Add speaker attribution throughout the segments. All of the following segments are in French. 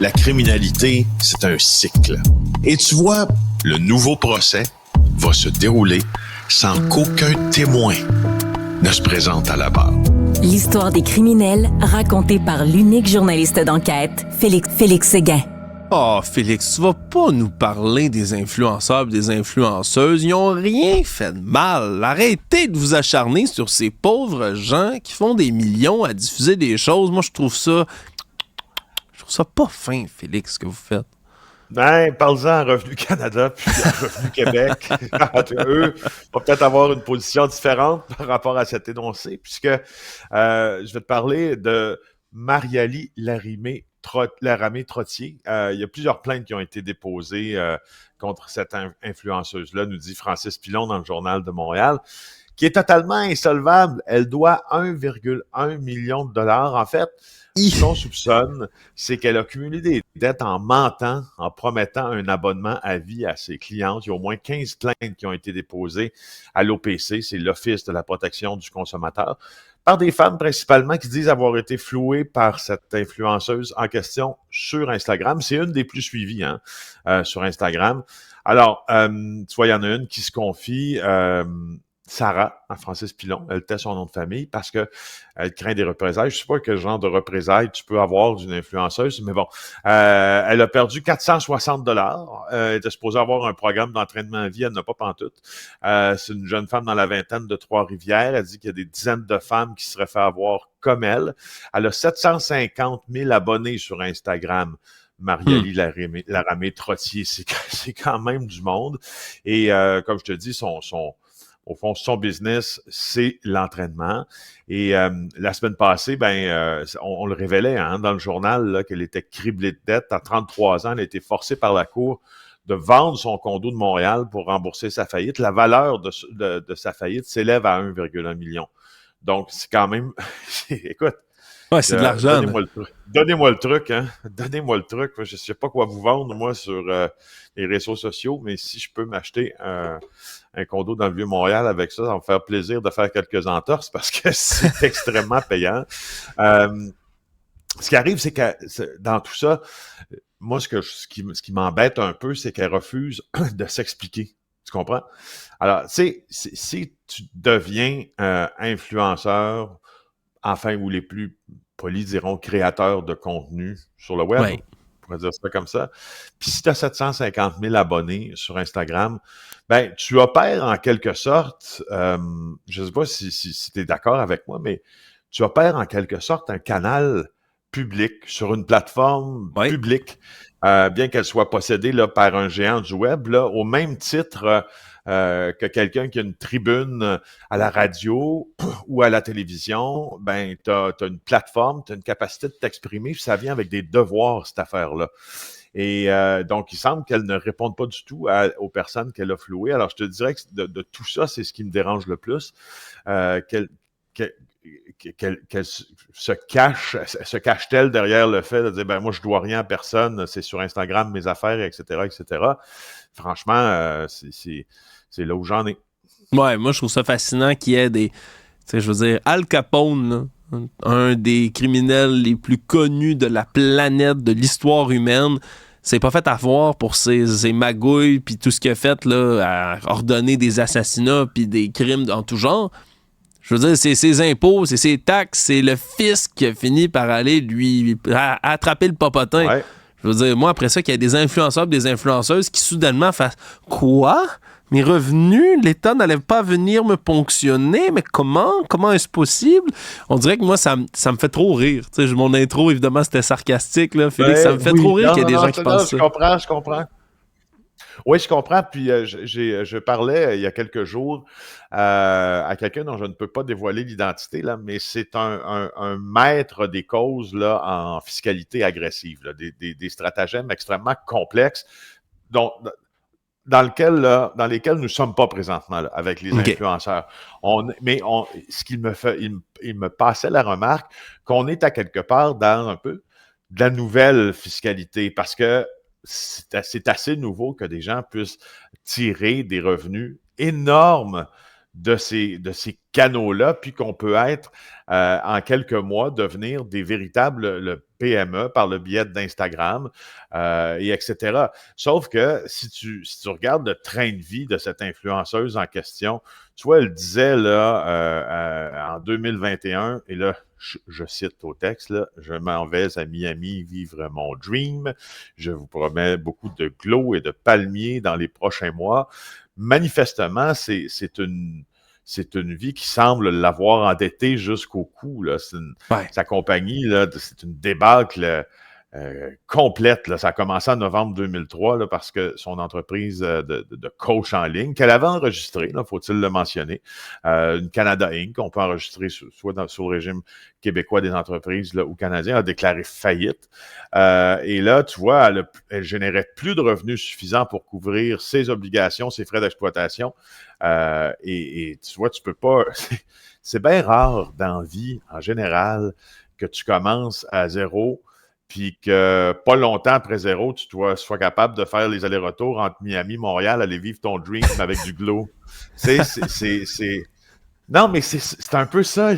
Speaker 1: La criminalité, c'est un cycle. Et tu vois, le nouveau procès va se dérouler sans qu'aucun témoin ne se présente à la barre.
Speaker 2: L'histoire des criminels racontée par l'unique journaliste d'enquête, Félix Séguin.
Speaker 3: Oh, Félix, tu vas pas nous parler des influenceurs et des influenceuses. Ils ont rien fait de mal. Arrêtez de vous acharner sur ces pauvres gens qui font des millions à diffuser des choses. Moi, je trouve ça pas fin, Félix, ce que vous faites.
Speaker 4: Ben, parle-en à Revenu Canada puis à Revenu Québec. Eux vont peut-être avoir une position différente par rapport à cet énoncé, puisque je vais te parler de Mariali Laramé-Trottier. Il y a plusieurs plaintes qui ont été déposées contre cette influenceuse-là, nous dit Francis Pilon dans le Journal de Montréal, qui est totalement insolvable. Elle doit 1,1 million de dollars. En fait, ce qu'on soupçonne, c'est qu'elle a cumulé des dettes en mentant, en promettant un abonnement à vie à ses clientes. Il y a au moins 15 plaintes qui ont été déposées à l'OPC, c'est l'Office de la protection du consommateur, par des femmes principalement qui disent avoir été flouées par cette influenceuse en question sur Instagram. C'est une des plus suivies sur Instagram. Alors, tu vois, il y en a une qui se confie... Sarah, à Francis Pilon, elle tait son nom de famille parce que elle craint des représailles. Je sais pas quel genre de représailles tu peux avoir d'une influenceuse, mais bon, elle a perdu 460 $. Elle était supposée avoir un programme d'entraînement à vie, elle n'a pas pantoute. C'est une jeune femme dans la vingtaine de Trois-Rivières. Elle dit qu'il y a des dizaines de femmes qui seraient fait avoir comme elle. Elle a 750 000 abonnés sur Instagram. Mariali Laramé-Trottier, c'est quand même du monde. Et comme je te dis, au fond, son business, c'est l'entraînement. Et la semaine passée, on le révélait dans le journal là, qu'elle était criblée de dettes. À 33 ans, elle a été forcée par la Cour de vendre son condo de Montréal pour rembourser sa faillite. La valeur de sa faillite s'élève à 1,1 million. Donc, c'est quand même... Écoute,
Speaker 3: ouais, c'est de l'argent.
Speaker 4: Donnez-moi le truc, hein. Donnez-moi le truc. Je sais pas quoi vous vendre, moi, sur les réseaux sociaux, mais si je peux m'acheter un condo dans le Vieux-Montréal avec ça, ça va me faire plaisir de faire quelques entorses parce que c'est extrêmement payant. Ce qui arrive, c'est que dans tout ça, moi, ce qui m'embête un peu, c'est qu'elle refuse de s'expliquer. Tu comprends? Alors, si tu deviens influenceur, enfin, ou les plus polis diront créateurs de contenu sur le web,
Speaker 3: ouais.
Speaker 4: On pourrait dire ça comme ça. Puis si tu as 750 000 abonnés sur Instagram, ben tu opères en quelque sorte, je ne sais pas si tu es d'accord avec moi, mais tu opères en quelque sorte un canal public sur une plateforme publique, bien qu'elle soit possédée là, par un géant du web, là, au même titre que quelqu'un qui a une tribune à la radio ou à la télévision, ben t'as une plateforme, t'as une capacité de t'exprimer, puis ça vient avec des devoirs, cette affaire-là. Et donc, il semble qu'elle ne réponde pas du tout aux personnes qu'elle a flouées. Alors, je te dirais que de tout ça, c'est ce qui me dérange le plus, qu'elle se cache-t-elle derrière le fait de dire, ben moi, je dois rien à personne, c'est sur Instagram, mes affaires, etc., etc. Franchement, c'est là où j'en ai.
Speaker 3: Ouais, moi, je trouve ça fascinant qu'il y ait des... Tu sais, je veux dire, Al Capone, là, un des criminels les plus connus de la planète, de l'histoire humaine, s'est pas fait avoir pour ses magouilles puis tout ce qu'il a fait là, à ordonner des assassinats puis des crimes en tout genre. Je veux dire, c'est ses impôts, c'est ses taxes, c'est le fisc qui a fini par aller lui attraper le popotin.
Speaker 4: Ouais.
Speaker 3: Je veux dire, moi, après ça, qu'il y ait des influenceurs et des influenceuses qui soudainement fassent « Quoi? Mes revenus? L'État n'allait pas venir me ponctionner? Mais comment? Comment est-ce possible? » On dirait que moi, ça me fait trop rire. Tu sais, mon intro, évidemment, c'était sarcastique, là, Félix. Ça me fait trop rire qu'il y ait des gens qui pensent ça.
Speaker 4: Je comprends. Oui, je comprends. Puis je parlais il y a quelques jours à quelqu'un dont je ne peux pas dévoiler l'identité, là, mais c'est un maître des causes là, en fiscalité agressive, là, des stratagèmes extrêmement complexes dans lesquels nous ne sommes pas présentement là, avec les influenceurs. Ce qu'il me fait, il me passait la remarque qu'on est à quelque part dans un peu de la nouvelle fiscalité parce que c'est assez nouveau que des gens puissent tirer des revenus énormes de ces canaux-là, puis qu'on peut être, en quelques mois, devenir des véritables PME par le biais d'Instagram, et etc. Sauf que si tu regardes le train de vie de cette influenceuse en question, tu vois, elle disait là, en 2021, et là, je cite au texte, là, « Je m'en vais à Miami vivre mon dream. Je vous promets beaucoup de glow et de palmiers dans les prochains mois. » Manifestement, c'est une vie qui semble l'avoir endetté jusqu'au cou. Là. Sa compagnie, là, c'est une débâcle complète. Là. Ça a commencé en novembre 2003 là, parce que son entreprise de coach en ligne, qu'elle avait enregistrée, faut-il le mentionner, une Canada Inc., on peut enregistrer soit sur le régime québécois des entreprises là, ou canadien, a déclaré faillite. Et là, tu vois, elle générait plus de revenus suffisants pour couvrir ses obligations, ses frais d'exploitation. Et tu vois, tu peux pas... C'est bien rare dans la vie, en général, que tu commences à zéro, puis que pas longtemps après zéro, tu sois capable de faire les allers-retours entre Miami et Montréal, aller vivre ton dream avec du glow. C'est... Non, mais c'est un peu ça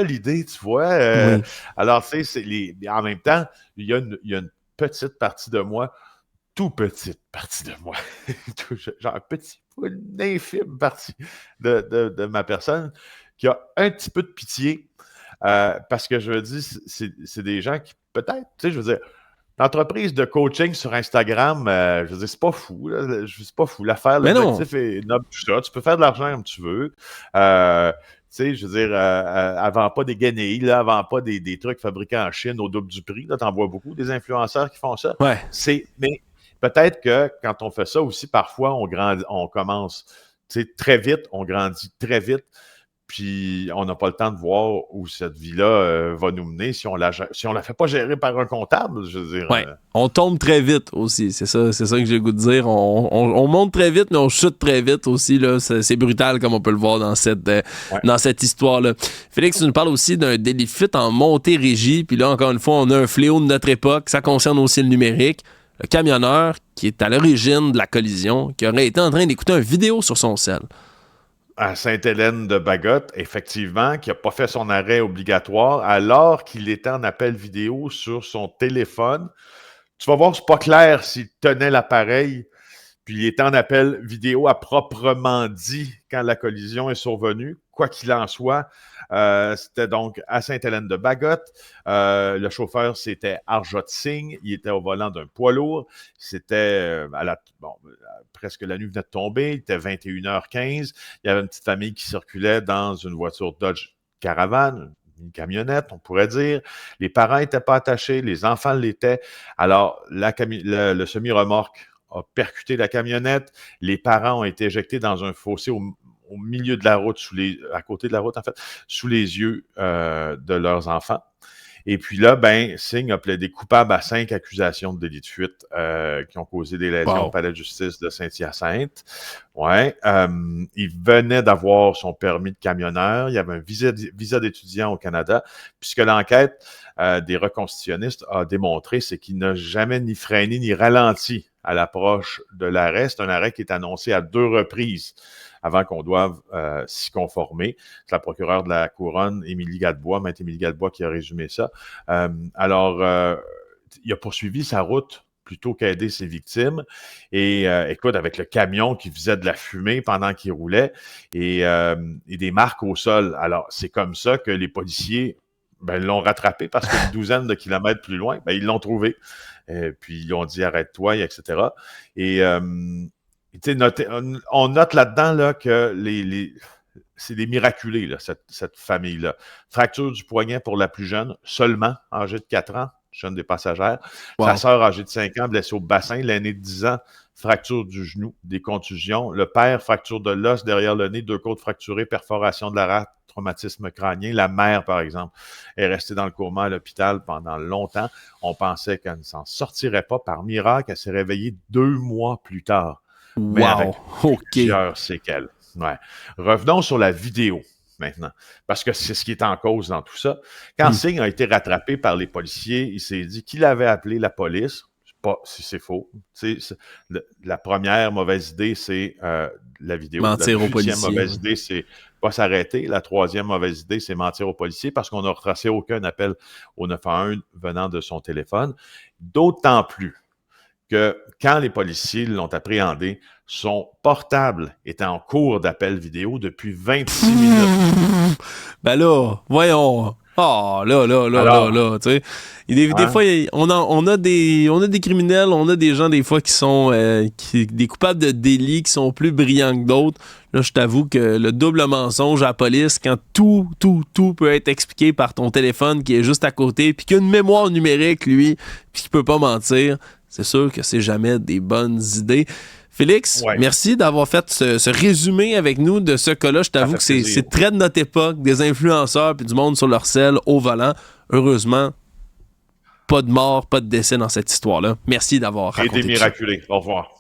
Speaker 4: l'idée, tu vois.
Speaker 3: Oui.
Speaker 4: Alors, tu sais, en même temps, il y a une petite partie de moi, tout petite partie de moi, genre une infime partie de ma personne qui a un petit peu de pitié parce que je veux dire, c'est des gens qui peut-être, tu sais, je veux dire, l'entreprise de coaching sur Instagram, je veux dire, c'est pas fou, là, c'est pas fou. L'affaire, l'objectif est noble, tout ça. Tu peux faire de l'argent comme tu veux. Tu sais, je veux dire, elle vend pas des guenilles, là, elle vend pas des trucs fabriqués en Chine au double du prix. Là, t'en vois beaucoup, des influenceurs qui font ça.
Speaker 3: Ouais.
Speaker 4: Mais peut-être que quand on fait ça aussi, parfois, on commence, tu sais, très vite, on grandit très vite. Puis on n'a pas le temps de voir où cette vie-là va nous mener si on la fait pas gérer par un comptable, je veux dire.
Speaker 3: Ouais. On tombe très vite aussi, c'est ça que j'ai le goût de dire. On monte très vite, mais on chute très vite aussi. Là. C'est brutal comme on peut le voir dans cette histoire-là. Félix, tu nous parles aussi d'un déficit en Montérégie. Puis là, encore une fois, on a un fléau de notre époque. Ça concerne aussi le numérique. Le camionneur qui est à l'origine de la collision, qui aurait été en train d'écouter une vidéo sur son cell.
Speaker 4: À Sainte-Hélène-de-Bagotte, effectivement, qui n'a pas fait son arrêt obligatoire alors qu'il était en appel vidéo sur son téléphone. Tu vas voir, c'est pas clair s'il tenait l'appareil, puis il était en appel vidéo à proprement dit quand la collision est survenue. Quoi qu'il en soit, c'était donc à Sainte-Hélène-de-Bagotte. Le chauffeur, c'était Arjot Singh. Il était au volant d'un poids lourd. C'était presque la nuit venait de tomber. Il était 21h15. Il y avait une petite famille qui circulait dans une voiture Dodge Caravan, une camionnette, on pourrait dire. Les parents n'étaient pas attachés, les enfants l'étaient. Alors, le semi-remorque a percuté la camionnette. Les parents ont été éjectés dans un fossé au milieu de la route, à côté de la route, en fait, sous les yeux de leurs enfants. Et puis là, Singh a plaidé coupable à 5 accusations de délit de fuite qui ont causé des lésions au palais de justice de Saint-Hyacinthe. Ouais. Il venait d'avoir son permis de camionneur. Il y avait un visa d'étudiant au Canada. Puisque l'enquête des reconstitutionnistes a démontré, c'est qu'il n'a jamais ni freiné ni ralenti à l'approche de l'arrêt. C'est un arrêt qui est annoncé à 2 reprises avant qu'on doive s'y conformer. C'est la procureure de la Couronne, Émilie Gadebois, maître Émilie Gadebois, qui a résumé ça. Alors, il a poursuivi sa route plutôt qu'aider ses victimes. Et écoute, avec le camion qui faisait de la fumée pendant qu'il roulait et des marques au sol. Alors, c'est comme ça que les policiers l'ont rattrapé parce qu'une douzaine de kilomètres plus loin, ils l'ont trouvé. Puis ils ont dit « arrête-toi », etc. Et on note là-dedans là, que c'est des miraculés, là, cette famille-là. Fracture du poignet pour la plus jeune, seulement âgée de 4 ans, jeune des passagères. Wow. Sa sœur âgée de 5 ans, blessée au bassin. L'aîné de 10 ans, fracture du genou, des contusions. Le père, fracture de l'os derrière le nez, 2 côtes fracturées, perforation de la rate, traumatisme crânien. La mère, par exemple, est restée dans le coma à l'hôpital pendant longtemps. On pensait qu'elle ne s'en sortirait pas. Par miracle, elle s'est réveillée 2 mois plus tard. Mais avec plusieurs séquelles. Ouais. Revenons sur la vidéo maintenant, parce que c'est ce qui est en cause dans tout ça. Quand Singh a été rattrapé par les policiers, il s'est dit qu'il avait appelé la police. Je sais pas si c'est faux. La première mauvaise idée, c'est la vidéo.
Speaker 3: Mentir aux
Speaker 4: La deuxième
Speaker 3: policiers.
Speaker 4: mauvaise idée, c'est pas s'arrêter. La troisième mauvaise idée, c'est mentir aux policiers parce qu'on n'a retracé aucun appel au 911 venant de son téléphone. D'autant plus que quand les policiers l'ont appréhendé, son portable était en cours d'appel vidéo depuis 26 minutes.
Speaker 3: Ben là, voyons. Ah, là, tu sais. Des fois, on a des criminels, on a des gens, des fois, qui sont des coupables de délits qui sont plus brillants que d'autres. Là, je t'avoue que le double mensonge à la police, quand tout peut être expliqué par ton téléphone qui est juste à côté, puis qu'il a une mémoire numérique, lui, puis qu'il peut pas mentir, c'est sûr que c'est jamais des bonnes idées. Félix, merci d'avoir fait ce résumé avec nous de ce cas-là. Je t'avoue que c'est très de notre époque, des influenceurs puis du monde sur leur selle au volant. Heureusement, pas de mort, pas de décès dans cette histoire-là. Merci d'avoir raconté.
Speaker 4: Et des miraculés. Au revoir.